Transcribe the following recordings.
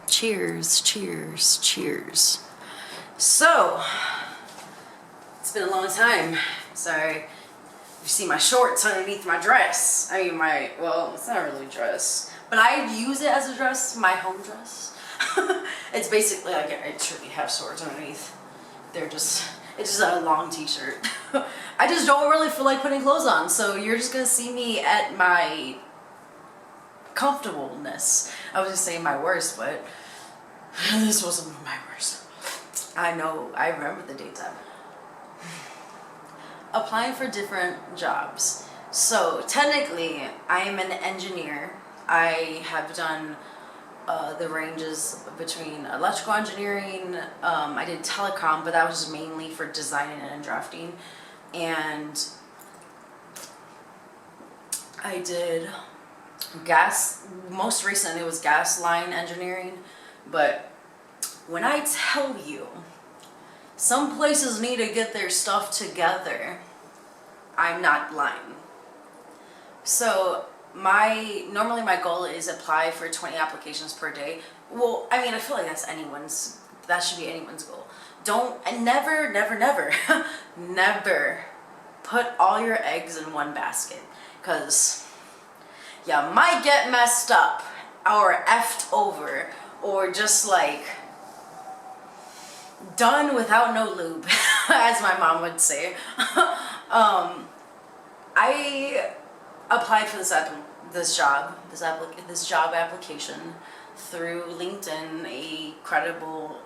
Cheers, cheers, cheers. So, it's been a long time. Sorry. You see my shorts underneath my dress. I mean, well, it's not really a dress, but I use it as a dress, my home dress. It's basically like I truly have shorts underneath. It's just a long t-shirt. I just don't really feel like putting clothes on, so you're just gonna see me at my comfortableness. I was just saying my worst, but this wasn't my worst. I know, I remember the daytime. Applying for different jobs. So technically, I am an engineer. I have done the ranges between electrical engineering. I did telecom, but that was mainly for designing and drafting. And I did most recently it was gas line engineering. But when I tell you, some places need to get their stuff together, I'm not lying. So normally my goal is apply for 20 applications per day. Well, I mean, I feel like that should be anyone's goal. Never, never put all your eggs in one basket, because you might get messed up or effed over or just like done without no lube, as my mom would say. I applied for this job application through LinkedIn, a credible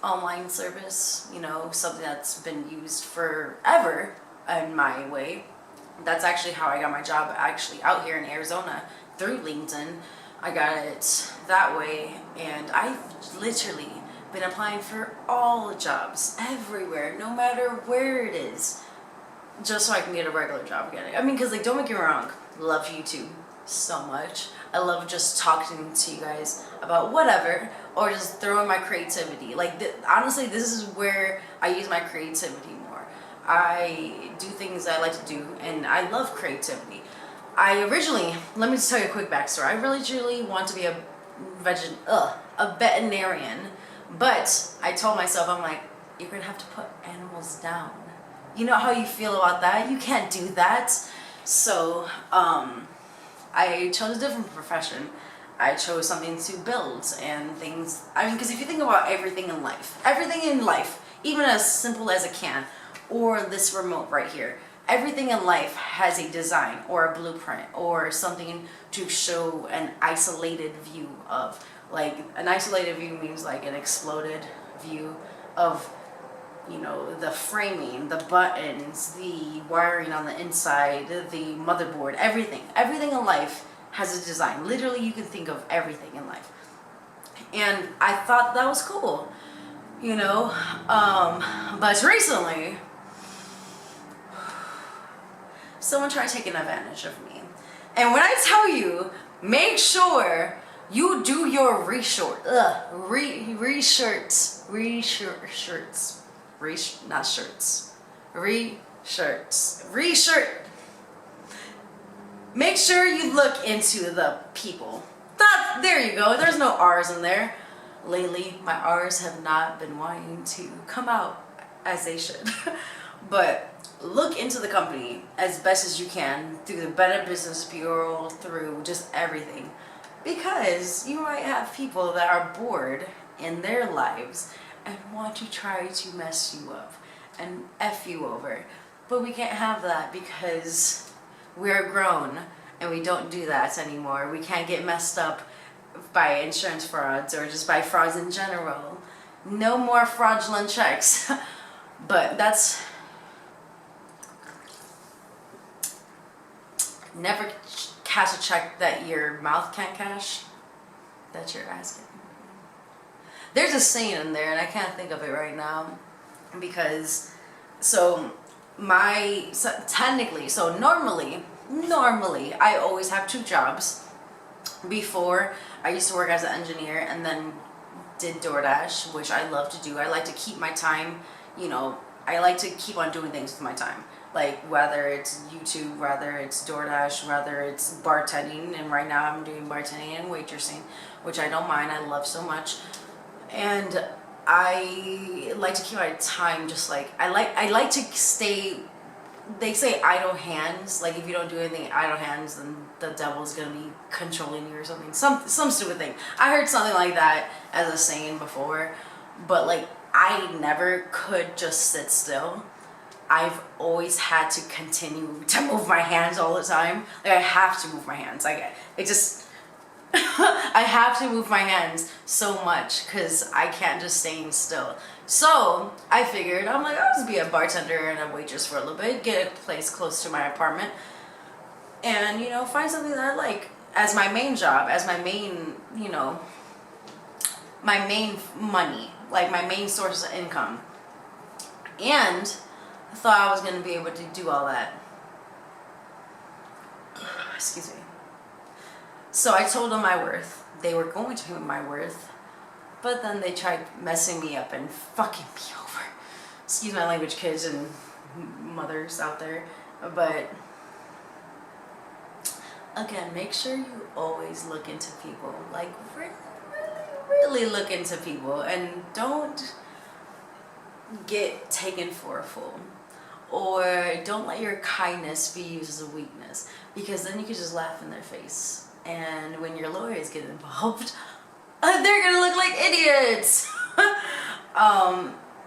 online service, something that's been used forever in my way. That's actually how I got my job actually out here in Arizona, through LinkedIn. I got it that way, and I've literally been applying for all jobs everywhere, no matter where it is, just so I can get a regular job again. I mean, because don't make me wrong, love YouTube so much. I love just talking to you guys about whatever, or just throwing my creativity. Honestly, this is where I use my creativity more. I do things I like to do, and I love creativity. Let me just tell you a quick backstory. I really truly want to be a veterinarian, but I told myself, I'm like, you're gonna have to put animals down. You know how you feel about that? You can't do that. So I chose a different profession. I chose something to build and things. I mean, because if you think about everything in life, even as simple as a can, or this remote right here, everything in life has a design or a blueprint or something to show an isolated view of. Like, an isolated view means like an exploded view of, the framing, the buttons, the wiring on the inside, the motherboard, everything. Everything in life has a design. Literally, you can think of everything in life. And I thought that was cool, but recently, someone tried taking advantage of me. And when I tell you, make sure you do your reshirts. Make sure you look into the people. There you go. There's no R's in there. Lately, my R's have not been wanting to come out as they should. But look into the company as best as you can through the Better Business Bureau, through just everything. Because you might have people that are bored in their lives and want to try to mess you up and F you over. But we can't have that, because we're grown and we don't do that anymore. We can't get messed up by insurance frauds or just by frauds in general. No more fraudulent checks. But that's... Never cash a check that your mouth can't cash, that you're asking. There's a saying in there, and I can't think of it right now, because normally, I always have two jobs. Before, I used to work as an engineer and then did DoorDash, which I love to do. I like to keep my time, I like to keep on doing things with my time. Like whether it's YouTube, whether it's DoorDash, whether it's bartending, and right now I'm doing bartending and waitressing, which I don't mind. I love so much, and I like to keep my time just like I like to stay. They say idle hands. Like if you don't do anything idle hands, then the devil's gonna be controlling you or something. Some stupid thing. I heard something like that as a saying before, but like I never could just sit still. I've always had to continue to move my hands all the time. Like I have to move my hands. Like it just I have to move my hands so much because I can't just stay still. So I figured, I'm like, I'll just be a bartender and a waitress for a little bit, get a place close to my apartment, and you know, find something that I like as my main job, as my main, you know, my main money, like my main source of income. And I thought I was gonna be able to do all that. Excuse me. So I told them my worth. They were going to pay my worth, but then they tried messing me up and fucking me over. Excuse my language, kids and mothers out there. But again, make sure you always look into people. Like really, really, really look into people, and don't get taken for a fool. Or don't let your kindness be used as a weakness, because then you can just laugh in their face. And when your lawyers get involved, they're gonna look like idiots.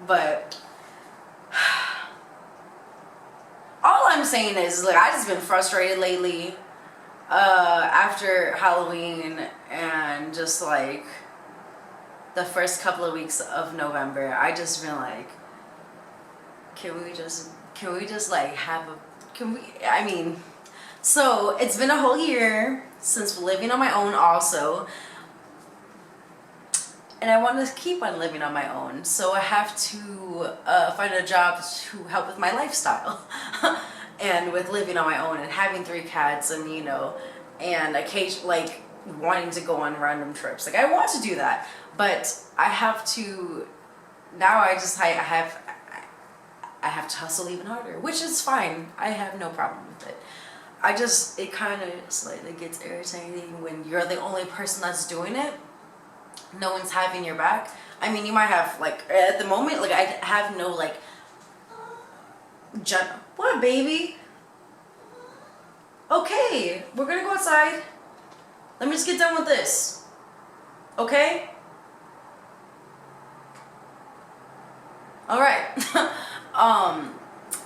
But all I'm saying is, like, I just been frustrated lately after Halloween and just like the first couple of weeks of November. I just been like, can we just like have a, I mean, so it's been a whole year since living on my own also, and I want to keep on living on my own, so I have to find a job to help with my lifestyle and with living on my own and having 3 cats, and you know, and occasionally like wanting to go on random trips. Like I want to do that, but I have to now. I have to hustle even harder, which is fine. I have no problem with it. It kind of slightly gets irritating when you're the only person that's doing it. No one's having your back. I mean, you might have, like, at the moment, like, I have no, like, what, baby? Okay, we're gonna go outside. Let me just get done with this. Okay? Alright.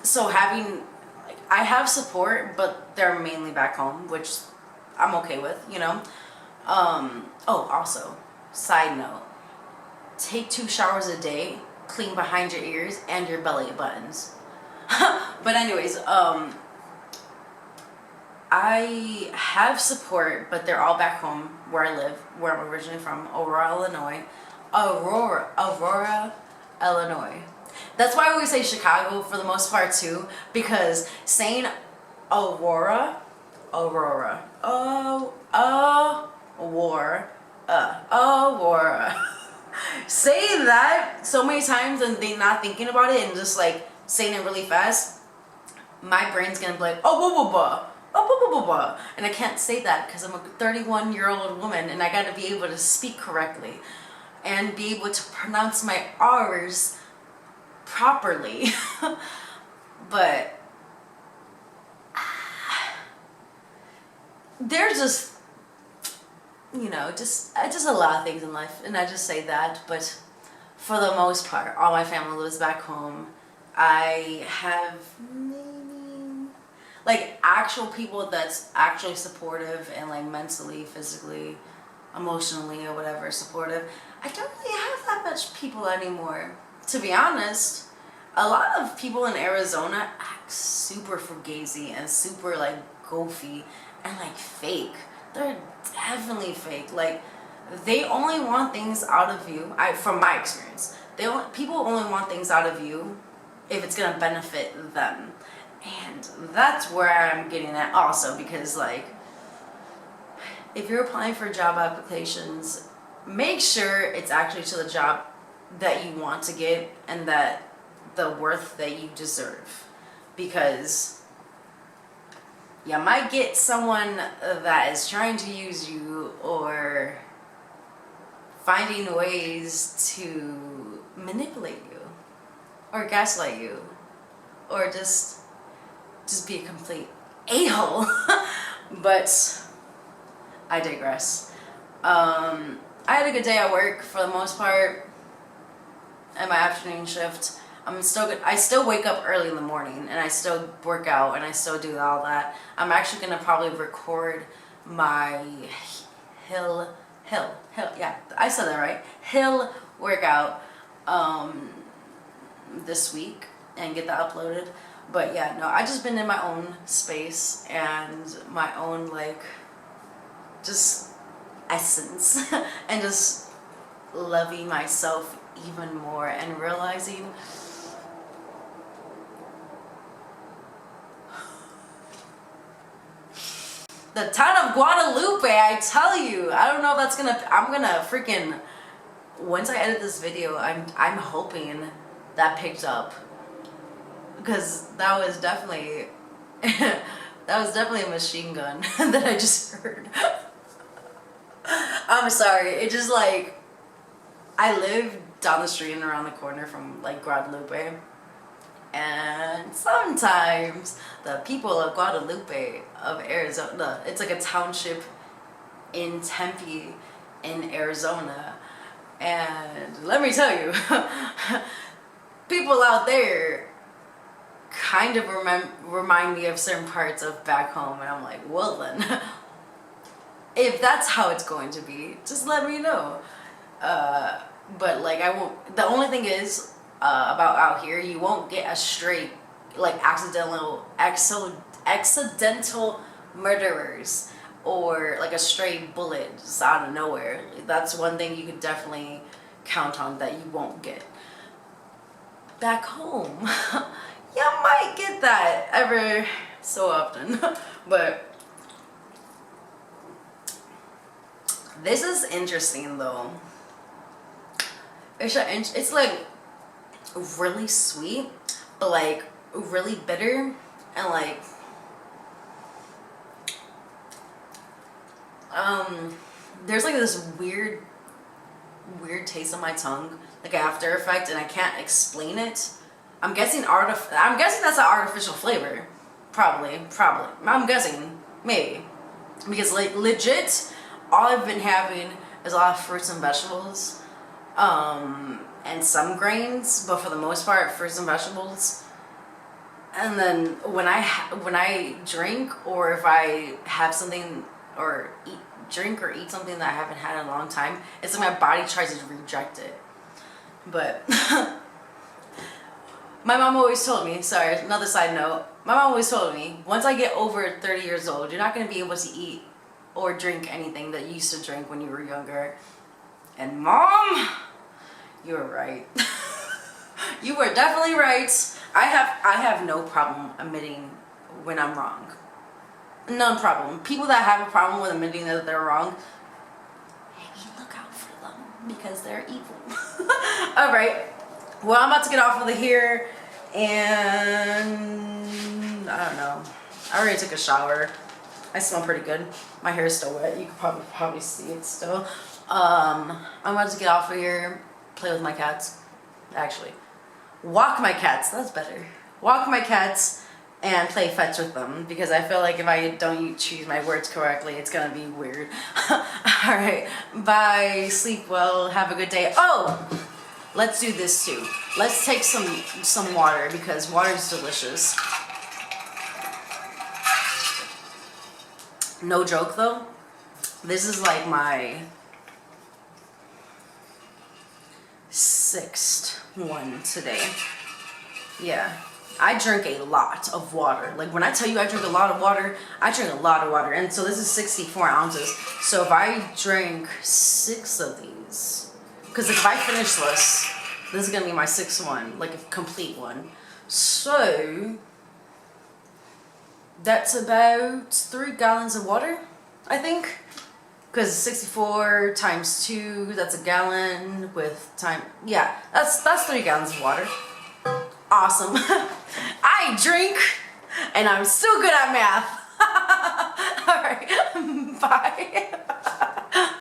So having, like, I have support, but they're mainly back home, which I'm okay with, you know. Oh, also, side note, take 2 showers a day, clean behind your ears and your belly buttons. But anyways, I have support, but they're all back home where I live, where I'm originally from, Aurora, Illinois. Aurora, Illinois. That's why we say Chicago for the most part too, because saying Aurora, say that so many times and they not thinking about it and just like saying it really fast, my brain's gonna be like, and I can't say that because I'm a 31-year-old woman and I gotta be able to speak correctly and be able to pronounce my R's properly. But there's just, you know, just a lot of things in life, and I just say that. But for the most part, all my family lives back home. I have maybe like actual people that's actually supportive and like mentally, physically, emotionally, or whatever supportive. I don't really have that much people anymore, to be honest. A lot of people in Arizona act super fugazi and super like goofy and like fake. They're definitely fake. Like they only want things out of you. From my experience, people only want things out of you if it's gonna benefit them, and that's where I'm getting at also, because like if you're applying for job applications, make sure it's actually to the job that you want to get and that the worth that you deserve, because you might get someone that is trying to use you or finding ways to manipulate you or gaslight you or just be a complete a-hole. But I digress. I had a good day at work for the most part at my afternoon shift. I still wake up early in the morning and I still work out and I still do all that. I'm actually gonna probably record my hill, yeah, I said that right, hill workout this week and get that uploaded. But yeah, no, I just been in my own space and my own like just essence and just loving myself even more and realizing the town of Guadalupe, I tell you, I don't know if that's I'm gonna freaking, once I edit this video, I'm hoping that picked up, because that was definitely a machine gun that I just heard. I'm sorry, it just like, I live down the street and around the corner from like Guadalupe, and sometimes the people of Guadalupe of Arizona, it's like a township in Tempe in Arizona, and let me tell you, people out there kind of remind me of certain parts of back home, and I'm like, well then, if that's how it's going to be, just let me know. But like, I won't, the only thing is, about out here, you won't get a straight, like, accidental murderers, or like a stray bullet just out of nowhere. That's one thing you could definitely count on that you won't get. Back home, you might get that every so often. But this is interesting though. It's like really sweet, but like really bitter, and like there's like this weird taste on my tongue, like after effect, and I can't explain it. I'm guessing that's an artificial flavor, probably. I'm guessing, maybe, because like legit, all I've been having is a lot of fruits and vegetables, and some grains, but for the most part, fruits and vegetables. And then when I drink, or if I have something, or drink or eat something that I haven't had in a long time, it's like my body tries to reject it. But my mom always told me, sorry, another side note, my mom always told me, once I get over 30 years old, you're not going to be able to eat or drink anything that you used to drink when you were younger. And Mom, you were right. You were definitely right. I have no problem admitting when I'm wrong. No problem. People that have a problem with admitting that they're wrong, maybe look out for them, because they're evil. Alright. Well, I'm about to get off of here, and I don't know. I already took a shower. I smell pretty good. My hair is still wet. You could probably see it still. I'm about to get off of here, play with my cats. Actually, walk my cats. That's better. Walk my cats and play fetch with them, because I feel like if I don't choose my words correctly, it's gonna be weird. Alright, bye, sleep well, have a good day. Oh, let's do this too. Let's take some water, because water is delicious. No joke though, this is like my 6th one today. Yeah. I drink a lot of water. Like when I tell you I drink a lot of water, I drink a lot of water. And so this is 64 ounces. So if I drink 6 of these, because if I finish this is going to be my 6th one, like a complete one. So that's about 3 gallons of water, I think. Because 64 times 2, that's a gallon with time. Yeah, that's 3 gallons of water. awesome. I drink and I'm still good at math. All right, bye.